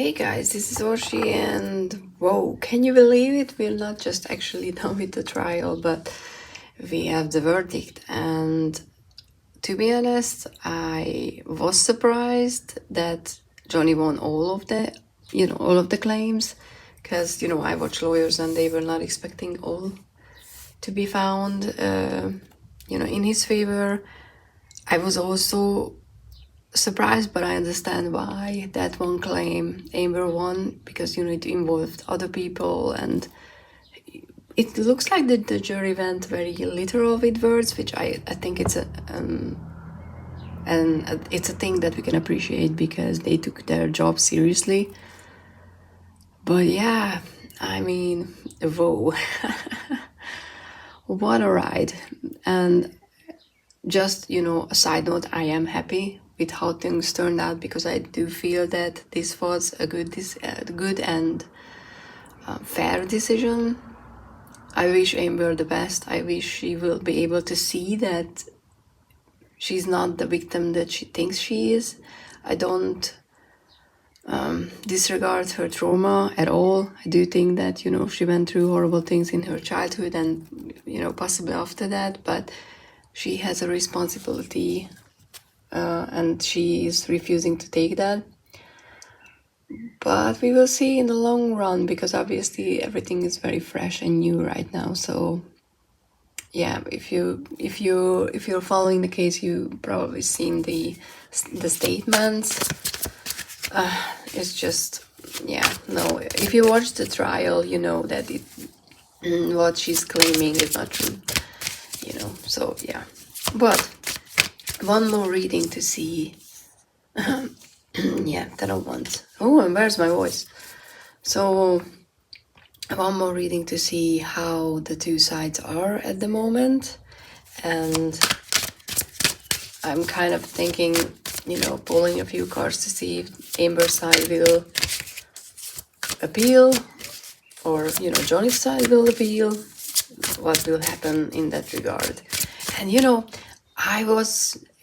Hey guys, this is Orshi, and whoa, can you believe it? We're not just actually done with the trial, but we have the verdict. And to be honest, I was surprised that Johnny won all of the claims, because I watch lawyers and they were not expecting all to be found, in his favor. I was also surprised, but I understand why that one claim Amber won, because it involved other people, and it looks like that the jury went very literal with words, which I think it's it's a thing that we can appreciate because they took their job seriously. But yeah, I mean, whoa. What a ride. And just, a side note, I am happy with how things turned out, because I do feel that this was a good and fair decision. I wish Amber the best. I wish she will be able to see that she's not the victim that she thinks she is. I don't disregard her trauma at all. I do think that, she went through horrible things in her childhood and, possibly after that, but she has a responsibility and she is refusing to take that. But we will see in the long run, because obviously everything is very fresh and new right now. So yeah, if you're following the case, you probably seen the statements. It's just, no. If you watch the trial, you know that what she's claiming is not true. So yeah. But one more reading to see. Yeah, that I want. Oh, and where's my voice? So one more reading to see how the two sides are at the moment. And I'm kind of thinking, pulling a few cards to see if Amber's side will appeal, or, Johnny's side will appeal. What will happen in that regard. And,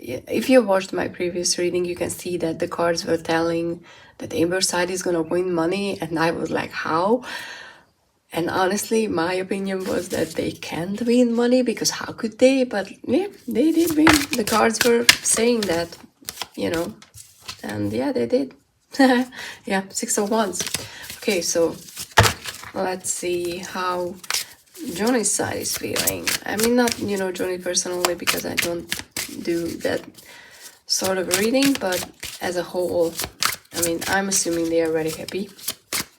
if you watched my previous reading, you can see that the cards were telling that Amber's side is going to win money. And I was like, how? And honestly, my opinion was that they can't win money, because how could they? But yeah, they did win. The cards were saying that, and yeah, they did. Yeah, 6 of Wands. Okay, so let's see how Johnny's side is feeling. I mean, not, Johnny personally, because I don't do that sort of reading, but as a whole, I mean, I'm assuming they are very happy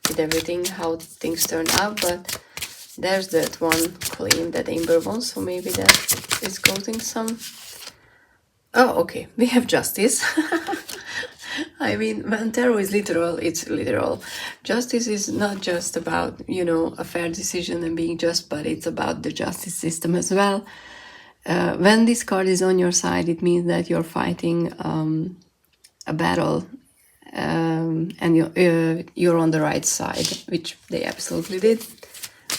with everything, how things turned out. But there's that one claim that Amber won, so maybe that is causing some. Oh, okay, we have justice. I mean, when tarot is literal, it's literal. Justice is not just about, a fair decision and being just, but it's about the justice system as well. When this card is on your side, it means that you're fighting a battle, and you're on the right side, which they absolutely did.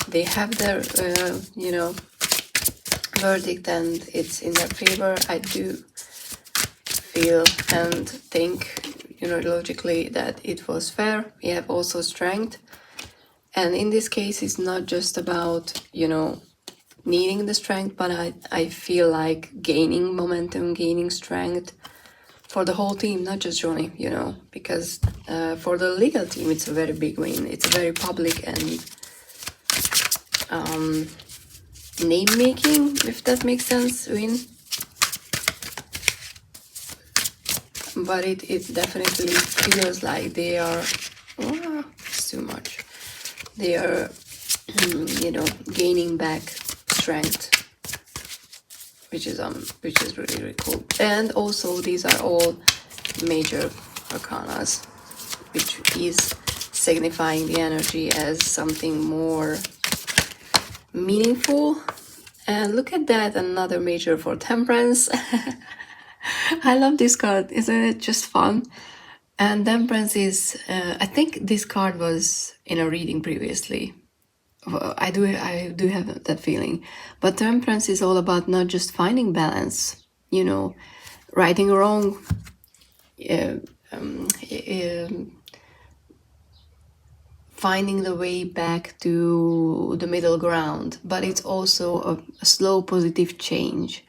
They have their, verdict, and it's in their favor. I do feel and think, logically, that it was fair. We have also strength. And in this case, it's not just about, needing the strength, but I feel like gaining momentum, gaining strength for the whole team, not just Johnny, because for the legal team, it's a very big win. It's a very public and name-making, if that makes sense, win. But it definitely feels like they are, it's too much. They are, gaining back strength, which is really, really cool. And also, these are all major arcanas, which is signifying the energy as something more meaningful. And look at that, another major for Temperance. I love this card. Isn't it just fun? And Temperance is, I think this card was in a reading previously. Well, I do have that feeling. But Temperance is all about not just finding balance, righting wrong, finding the way back to the middle ground, but it's also a slow positive change.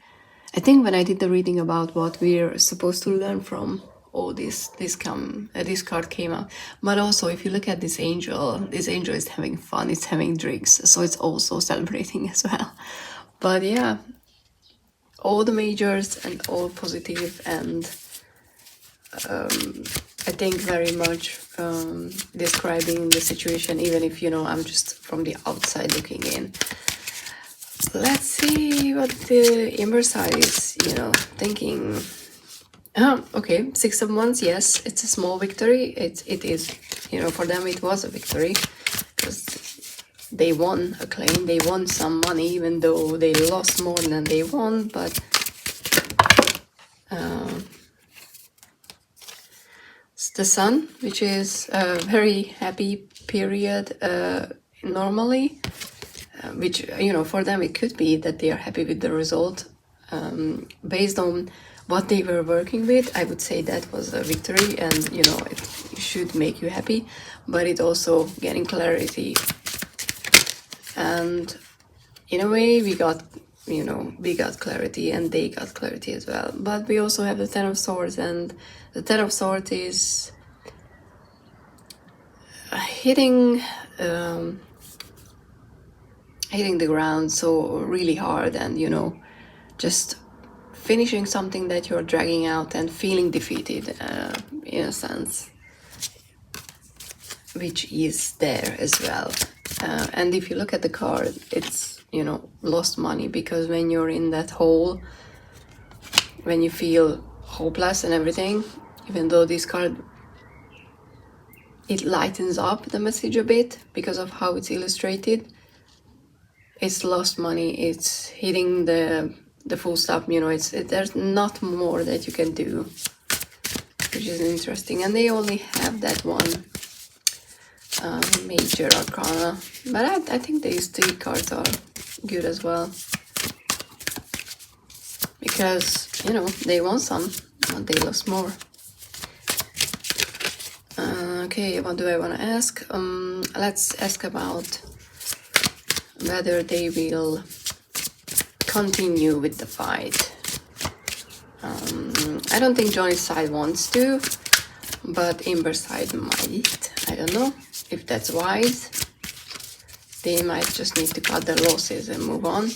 I think when I did the reading about what we're supposed to learn from all this card came out. But also, if you look at this angel is having fun, it's having drinks, so it's also celebrating as well. But yeah, all the majors and all positive, and I think very much describing the situation, even if, you know, I'm just from the outside looking in. Let's see what the Ember side is, you know, thinking. Okay, Six of Wands, yes, it's a small victory. It is, you know, for them it was a victory, because they won a claim, they won some money, even though they lost more than they won, but it's the Sun, which is a very happy period normally, which, you know, for them it could be that they are happy with the result. Based on what they were working with, I would say that was a victory, and, you know, it should make you happy, but it also getting clarity. And in a way, we got clarity, and they got clarity as well. But we also have the Ten of Swords, and the Ten of Swords is hitting the ground so really hard, and, you know, just finishing something that you're dragging out and feeling defeated, in a sense, which is there as well. And if you look at the card, it's, you know, lost money, because when you're in that hole, when you feel hopeless and everything, even though this card, it lightens up the message a bit because of how it's illustrated, it's lost money, it's hitting the full stop, you know, there's not more that you can do, which is interesting. And they only have that one major arcana, but I think these three cards are good as well, because, you know, they won some, but they lost more. Okay, what do I want to ask? Let's ask about whether they will continue with the fight. I don't think Johnny's side wants to, but Amber's side might. I don't know if that's wise. They might just need to cut their losses and move on,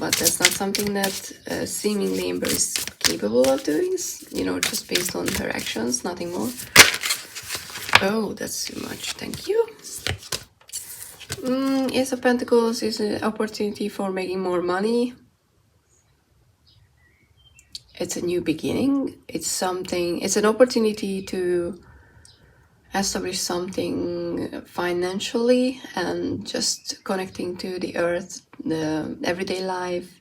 but that's not something that seemingly Amber is capable of doing, you know, just based on her actions, nothing more. Oh, that's too much, thank you. Ace of Pentacles is an opportunity for making more money. It's a new beginning. It's an opportunity to establish something financially, and just connecting to the earth, the everyday life,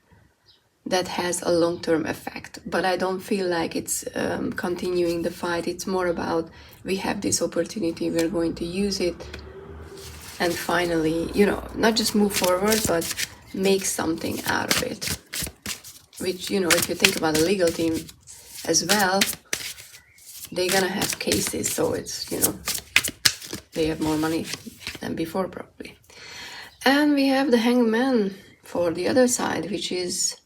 that has a long-term effect. But I don't feel like it's continuing the fight. It's more about, we have this opportunity, we're going to use it, and finally, you know, not just move forward, but make something out of it. Which, you know, if you think about the legal team as well, they're gonna have cases, so it's, you know, they have more money than before probably. And we have the Hangman for the other side, which is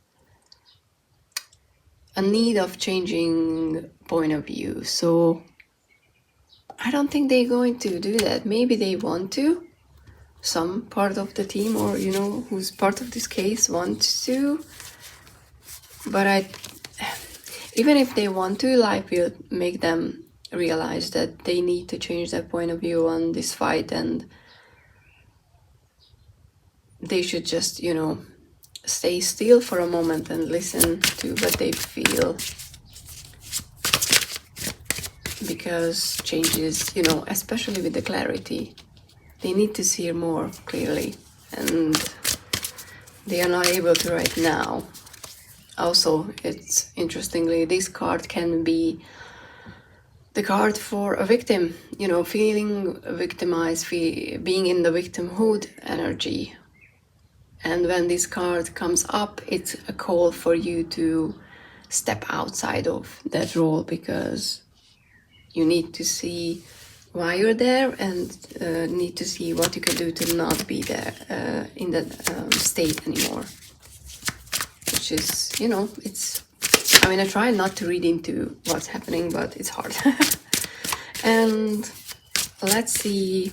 a need of changing point of view. So I don't think they're going to do that. Maybe they want to, some part of the team, or, you know, who's part of this case wants to, but even if they want to, life will make them realize that they need to change their point of view on this fight, and they should just, you know, stay still for a moment and listen to what they feel, because changes, you know, especially with the clarity, they need to see more clearly, and they are not able to right now. Also, it's interestingly, this card can be the card for a victim, you know, feeling victimized, being in the victimhood energy. And when this card comes up, it's a call for you to step outside of that role, because you need to see why you're there, and need to see what you can do to not be there in that state anymore. Which is, you know, it's, I mean, I try not to read into what's happening, but it's hard. And let's see.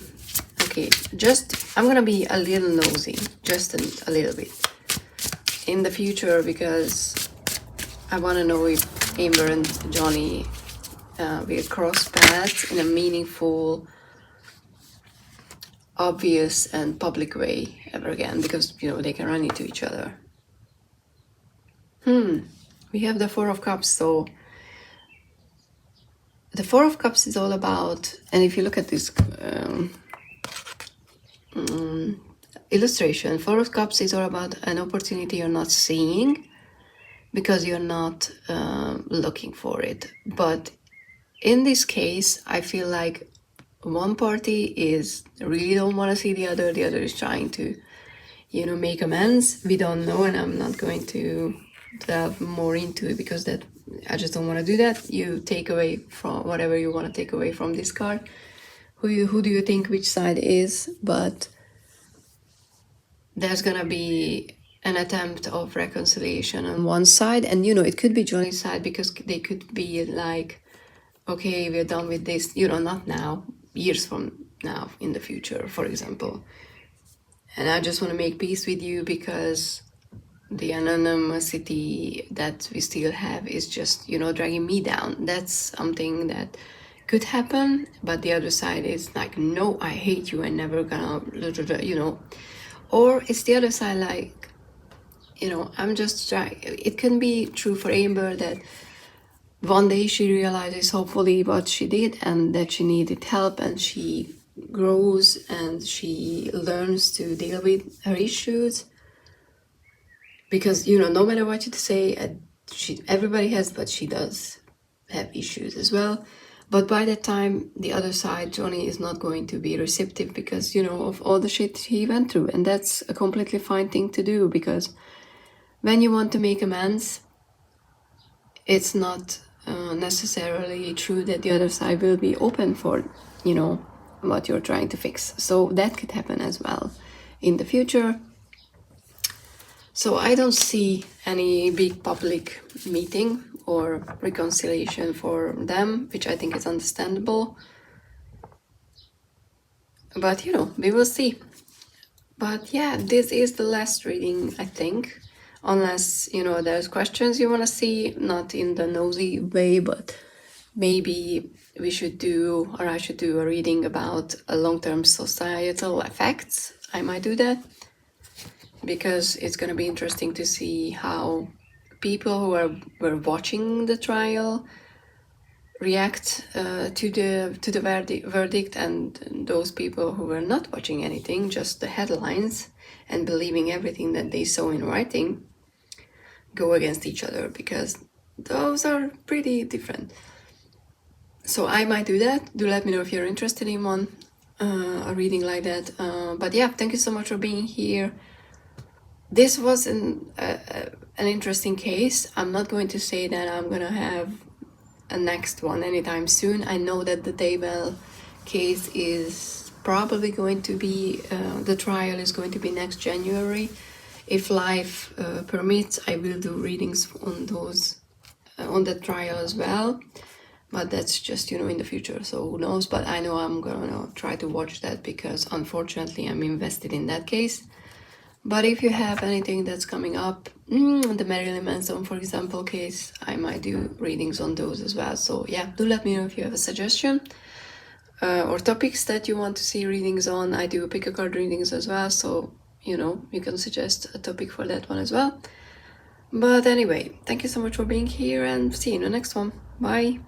Okay, I'm gonna be a little nosy, just a little bit, in the future, because I want to know if Amber and Johnny will cross paths in a meaningful, obvious and public way ever again, because, you know, they can run into each other. We have the Four of Cups, so the Four of Cups is all about, and if you look at this illustration, Four of Cups is all about an opportunity you're not seeing because you're not looking for it. But in this case, I feel like one party is really don't want to see the other is trying to, you know, make amends. We don't know, and I'm not going to delve more into it because that I just don't want to do that. You take away from whatever you want to take away from this card. Who do you think which side is? But there's gonna be an attempt of reconciliation on one side, and you know, it could be Johnny's side, because they could be like, okay, we're done with this, you know, not now, years from now, in the future, for example. And I just want to make peace with you because the anonymity that we still have is just, you know, dragging me down. That's something that could happen, but the other side is like, no, I hate you and never gonna, you know. Or it's the other side, like, you know, I'm just trying. It can be true for Amber that one day she realizes, hopefully, what she did and that she needed help, and she grows and she learns to deal with her issues. Because, you know, no matter what you say, everybody has, but she does have issues as well. But by that time, the other side, Johnny, is not going to be receptive because, you know, of all the shit he went through. And that's a completely fine thing to do, because when you want to make amends, it's not necessarily true that the other side will be open for, you know, what you're trying to fix. So that could happen as well in the future. So I don't see any big public meeting or reconciliation for them, which I think is understandable. But, you know, we will see. But yeah, this is the last reading, I think. Unless, you know, there's questions you want to see, not in the nosy way, but maybe we should do, or I should do a reading about long-term societal effects. I might do that, because it's going to be interesting to see how people who were watching the trial react to the verdict, and those people who were not watching anything, just the headlines, and believing everything that they saw in writing, go against each other, because those are pretty different. So I might do that. Do let me know if you're interested in one, a reading like that. But yeah, thank you so much for being here. This was an interesting case. I'm not going to say that I'm gonna have a next one anytime soon. I know that the Daybell case is probably going to be, the trial is going to be next January. If life permits, I will do readings on those, on the trial as well. But that's just, you know, in the future, so who knows. But I know I'm gonna try to watch that, because unfortunately I'm invested in that case. But if you have anything that's coming up, the Marilyn Manson, for example, case, I might do readings on those as well. So yeah, do let me know if you have a suggestion or topics that you want to see readings on. I do pick a card readings as well, so, you know, you can suggest a topic for that one as well. But anyway, thank you so much for being here, and see you in the next one. Bye!